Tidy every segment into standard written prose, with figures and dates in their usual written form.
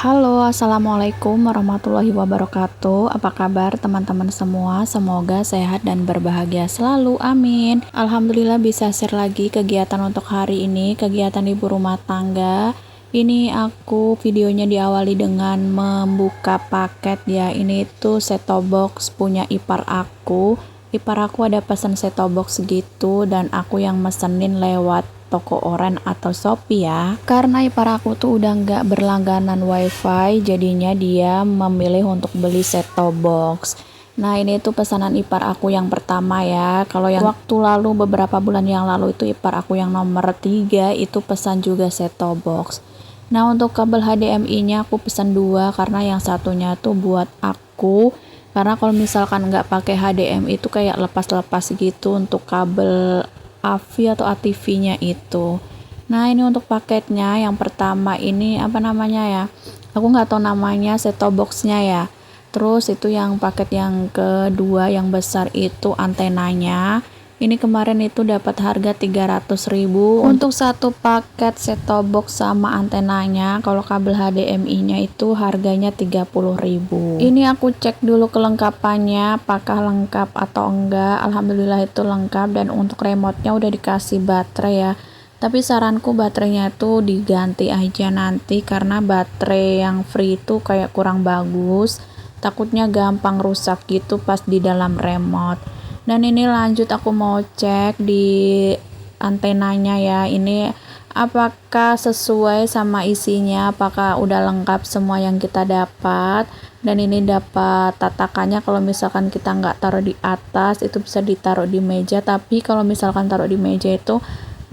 Halo, assalamualaikum warahmatullahi wabarakatuh. Apa kabar teman-teman semua? Semoga sehat dan berbahagia selalu. Amin. Alhamdulillah bisa share lagi kegiatan untuk hari ini, kegiatan ibu rumah tangga. Ini aku videonya diawali dengan membuka paket ya. Ini tuh set-top box punya ipar aku. Ipar aku ada pesan set-top box gitu dan aku yang mesenin lewat toko oren atau Shopee ya. Karena ipar aku tuh udah nggak berlangganan wifi, jadinya dia memilih untuk beli set-top box. Nah, ini tuh pesanan ipar aku yang pertama ya. Kalau yang waktu lalu beberapa bulan yang lalu itu ipar aku yang nomor 3 itu pesan juga set-top box. Nah, untuk kabel HDMI-nya aku pesan 2 karena yang satunya tuh buat aku. Karena kalau misalkan nggak pakai HDMI itu kayak lepas-lepas gitu untuk kabel AV atau ATV-nya itu. Nah, ini untuk paketnya yang pertama ini apa namanya ya? Aku nggak tahu namanya, set-top box-nya ya. Terus itu yang paket yang kedua yang besar itu antenanya. Ini kemarin itu dapat harga 300.000 untuk satu paket set-top box sama antenanya. Kalau kabel HDMI-nya itu harganya 30.000. Ini aku cek dulu kelengkapannya, apakah lengkap atau enggak. Alhamdulillah itu lengkap dan untuk remote-nya udah dikasih baterai ya. Tapi saranku baterainya itu diganti aja nanti karena baterai yang free itu kayak kurang bagus. Takutnya gampang rusak gitu pas di dalam remote. Dan ini lanjut aku mau cek di antenanya ya, ini apakah sesuai sama isinya, apakah udah lengkap semua yang kita dapat. Dan ini dapat tatakannya, kalau misalkan kita nggak taruh di atas itu bisa ditaruh di meja, tapi kalau misalkan taruh di meja itu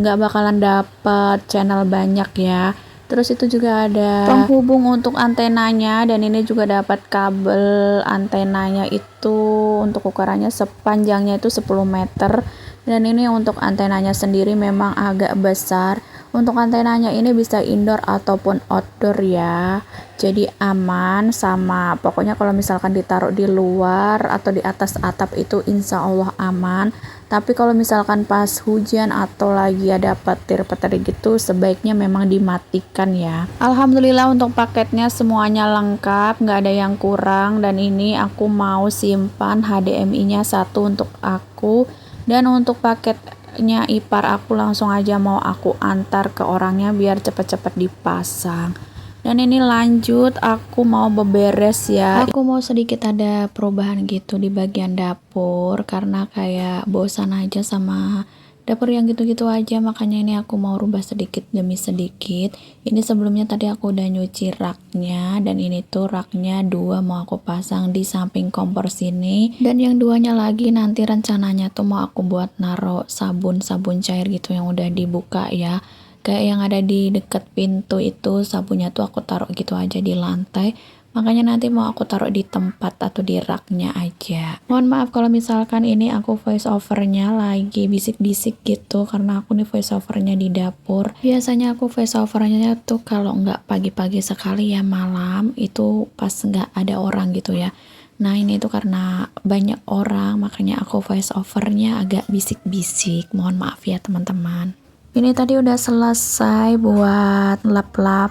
nggak bakalan dapat channel banyak ya. Terus itu juga ada penghubung untuk antenanya dan ini juga dapat kabel antenanya itu untuk ukurannya sepanjangnya itu 10 meter dan ini untuk antenanya sendiri memang agak besar. Untuk antenanya ini bisa indoor ataupun outdoor ya. Jadi aman sama pokoknya kalau misalkan ditaruh di luar atau di atas atap itu insya Allah aman. Tapi kalau misalkan pas hujan atau lagi ada petir-petir gitu sebaiknya memang dimatikan ya. Alhamdulillah untuk paketnya semuanya lengkap, nggak ada yang kurang. Dan ini aku mau simpan HDMI-nya satu untuk aku. Dan untuk paketnya ipar aku langsung aja mau aku antar ke orangnya biar cepet-cepet dipasang. Dan ini lanjut aku mau beberes ya. Aku mau sedikit ada perubahan gitu di bagian dapur karena kayak bosan aja sama dapur yang gitu-gitu aja, makanya ini aku mau rubah sedikit demi sedikit. Ini sebelumnya tadi aku udah nyuci raknya dan ini tuh raknya 2 mau aku pasang di samping kompor sini dan yang duanya lagi nanti rencananya tuh mau aku buat naruh sabun cair gitu yang udah dibuka ya. Kayak yang ada di deket pintu itu sabunnya tuh aku taruh gitu aja di lantai, makanya nanti mau aku taruh di tempat atau di raknya aja. Mohon maaf kalau misalkan ini aku voice overnya lagi bisik-bisik gitu karena aku nih voice overnya di dapur. Biasanya aku voice overnya tuh kalau nggak pagi-pagi sekali ya malam itu pas nggak ada orang gitu ya. Nah ini tuh karena banyak orang makanya aku voice overnya agak bisik-bisik, mohon maaf ya teman-teman. Ini tadi udah selesai buat lap-lap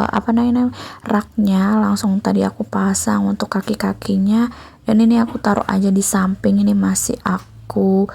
apa namanya raknya, langsung tadi aku pasang untuk kaki-kakinya dan ini aku taruh aja di samping. Ini masih aku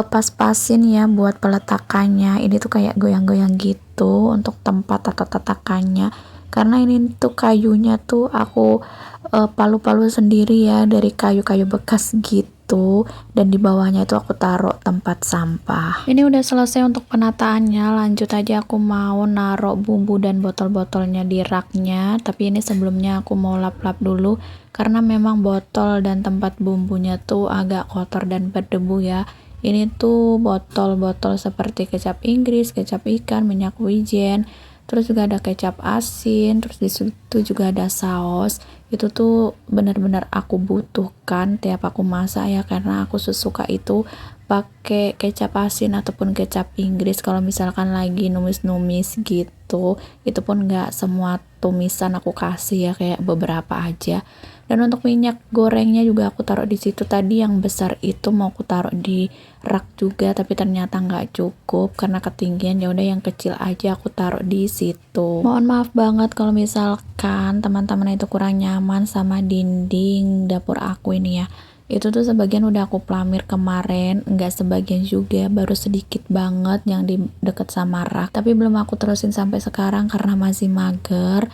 pas-pasin ya buat peletakannya. Ini tuh kayak goyang-goyang gitu untuk tempat atau tatakannya karena ini tuh kayunya tuh aku palu-palu sendiri ya dari kayu-kayu bekas gitu dan di bawahnya itu aku taruh tempat sampah. Ini udah selesai untuk penataannya, lanjut aja aku mau naruh bumbu dan botol-botolnya di raknya, tapi ini sebelumnya aku mau lap-lap dulu karena memang botol dan tempat bumbunya tuh agak kotor dan berdebu ya. Ini tuh botol-botol seperti kecap Inggris, kecap ikan, minyak wijen, terus juga ada kecap asin, terus di situ juga ada saus. Itu tuh benar-benar aku butuhkan tiap aku masak ya karena aku sesuka itu pakai kecap asin ataupun kecap Inggris kalau misalkan lagi numis-numis gitu. Itu pun nggak semua tumisan aku kasih ya, kayak beberapa aja. Dan untuk minyak gorengnya juga aku taruh di situ. Tadi yang besar itu mau aku taruh di rak juga, tapi ternyata nggak cukup karena ketinggian. Ya udah yang kecil aja aku taruh di situ. Mohon maaf banget kalau misalkan teman-teman itu kurang nyaman sama dinding dapur aku ini ya. Itu tuh sebagian udah aku plamir kemarin, nggak sebagian juga, baru sedikit banget yang di deket sama rak. Tapi belum aku terusin sampai sekarang karena masih mager.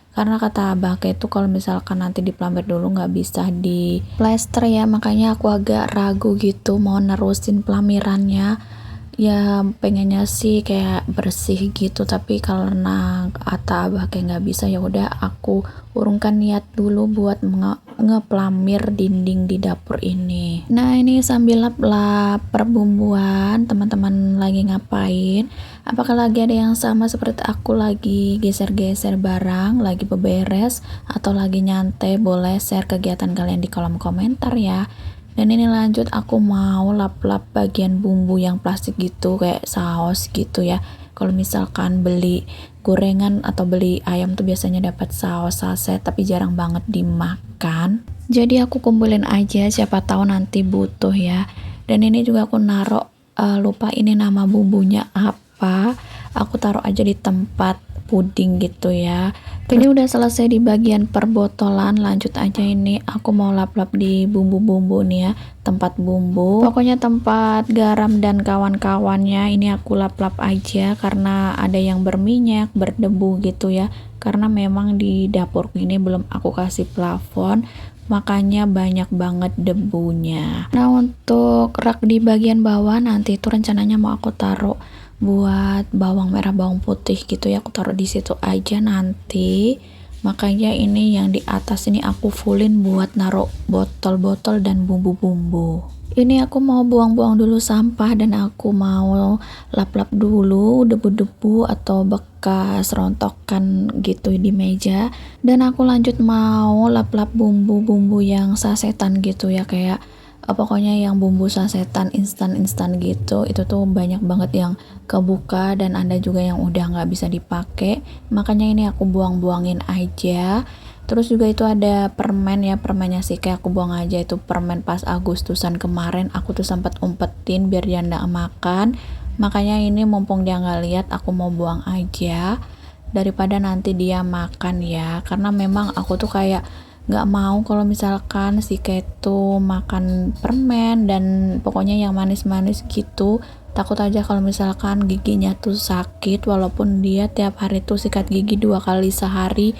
Karena kata abah itu kalau misalkan nanti diplamir dulu nggak bisa di plester ya, makanya aku agak ragu gitu mau nerusin pelamirannya. Ya pengennya sih kayak bersih gitu, tapi karena kata abah nggak bisa, ya udah aku urungkan niat dulu buat ngeplamir dinding di dapur ini. Nah ini sambil lap-lap perbumbuan, teman-teman lagi ngapain? Apakah lagi ada yang sama seperti aku, lagi geser-geser barang, lagi beberes, atau lagi nyantai? Boleh share kegiatan kalian di kolom komentar ya. Dan ini lanjut, aku mau lap-lap bagian bumbu yang plastik gitu, kayak saus gitu ya. Kalau misalkan beli gorengan atau beli ayam tuh biasanya dapat saus saset, tapi jarang banget dimakan. Jadi aku kumpulin aja, siapa tahu nanti butuh ya. Dan ini juga aku naruh, lupa ini nama bumbunya apa, aku taruh aja di tempat puding gitu ya. Ini udah selesai di bagian perbotolan, lanjut aja ini aku mau lap-lap di bumbu-bumbu nih ya, tempat bumbu, pokoknya tempat garam dan kawan-kawannya ini aku lap-lap aja karena ada yang berminyak, berdebu gitu ya, karena memang di dapur ini belum aku kasih plafon, makanya banyak banget debunya. Nah untuk rak di bagian bawah nanti itu rencananya mau aku taruh buat bawang merah, bawang putih gitu ya, aku taruh di situ aja nanti. Makanya ini yang di atas ini aku fullin buat naruh botol-botol dan bumbu-bumbu. Ini aku mau buang-buang dulu sampah dan aku mau lap-lap dulu debu-debu atau bekas rontokan gitu di meja. Dan aku lanjut mau lap-lap bumbu-bumbu yang sasetan gitu ya, kayak pokoknya yang bumbu sasetan instan-instan gitu. Itu tuh banyak banget yang kebuka dan ada juga yang udah nggak bisa dipakai, makanya ini aku buang-buangin aja. Terus juga itu ada permen ya, permennya sih kayak aku buang aja, itu permen pas Agustusan kemarin aku tuh sempat umpetin biar dia nggak makan, makanya ini mumpung dia nggak lihat aku mau buang aja daripada nanti dia makan ya. Karena memang aku tuh kayak nggak mau kalau misalkan si keto makan permen dan pokoknya yang manis-manis gitu. Takut aja kalau misalkan giginya tuh sakit, walaupun dia tiap hari tuh sikat gigi 2 kali sehari.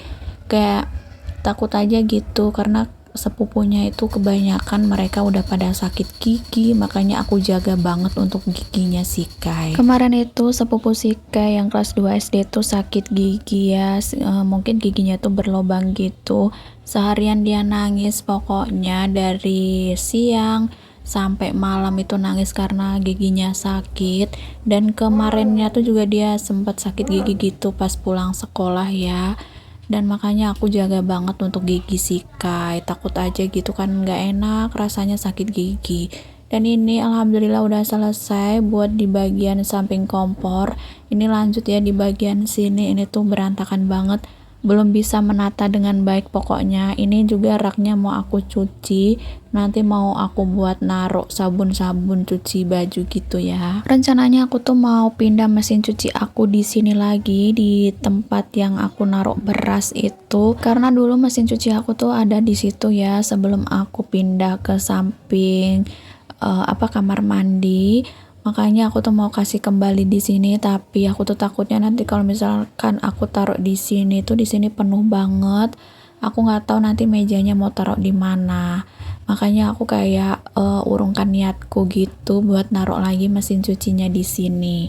Kayak takut aja gitu karena sepupunya itu kebanyakan mereka udah pada sakit gigi, makanya aku jaga banget untuk giginya si Kai. Kemarin itu sepupu si Kai yang kelas 2 SD tuh sakit gigi ya, mungkin giginya tuh berlubang gitu. Seharian dia nangis, pokoknya dari siang sampai malam itu nangis karena giginya sakit. Dan kemarinnya tuh juga dia sempat sakit gigi gitu pas pulang sekolah ya. Dan makanya aku jaga banget untuk gigi si Kai, takut aja gitu kan nggak enak rasanya sakit gigi. Dan ini alhamdulillah udah selesai buat di bagian samping kompor. Ini lanjut ya di bagian sini, ini tuh berantakan banget, belum bisa menata dengan baik. Pokoknya ini juga raknya mau aku cuci, nanti mau aku buat naruh sabun-sabun cuci baju gitu ya. Rencananya aku tuh mau pindah mesin cuci aku di sini lagi, di tempat yang aku naruh beras itu, karena dulu mesin cuci aku tuh ada di situ ya sebelum aku pindah ke samping kamar mandi. Makanya aku tuh mau kasih kembali di sini, tapi aku tuh takutnya nanti kalau misalkan aku taruh di sini tuh di sini penuh banget. Aku nggak tahu nanti mejanya mau taruh di mana. Makanya aku kayak urungkan niatku gitu buat naruh lagi mesin cucinya di sini.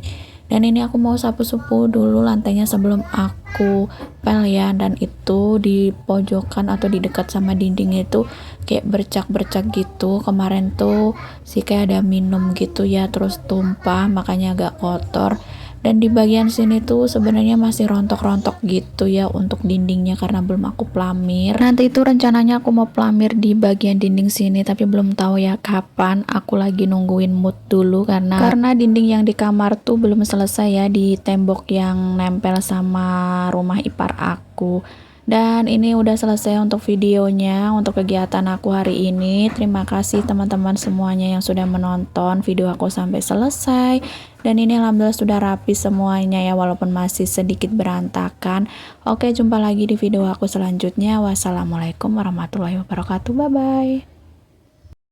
Dan ini aku mau sapu-sapu dulu lantainya sebelum aku pel ya. Dan itu di pojokan atau di dekat sama dinding itu kayak bercak-bercak gitu. Kemarin tuh sih kayak ada minum gitu ya, terus tumpah, makanya agak kotor. Dan di bagian sini tuh sebenarnya masih rontok-rontok gitu ya untuk dindingnya karena belum aku plamir. Nanti itu rencananya aku mau plamir di bagian dinding sini tapi belum tahu ya kapan. Aku lagi nungguin mood dulu karena dinding yang di kamar tuh belum selesai ya, di tembok yang nempel sama rumah ipar aku. Dan ini udah selesai untuk videonya, untuk kegiatan aku hari ini. Terima kasih teman-teman semuanya yang sudah menonton video aku sampai selesai. Dan ini alhamdulillah sudah rapi semuanya ya, walaupun masih sedikit berantakan. Oke, jumpa lagi di video aku selanjutnya. Wassalamualaikum warahmatullahi wabarakatuh. Bye bye.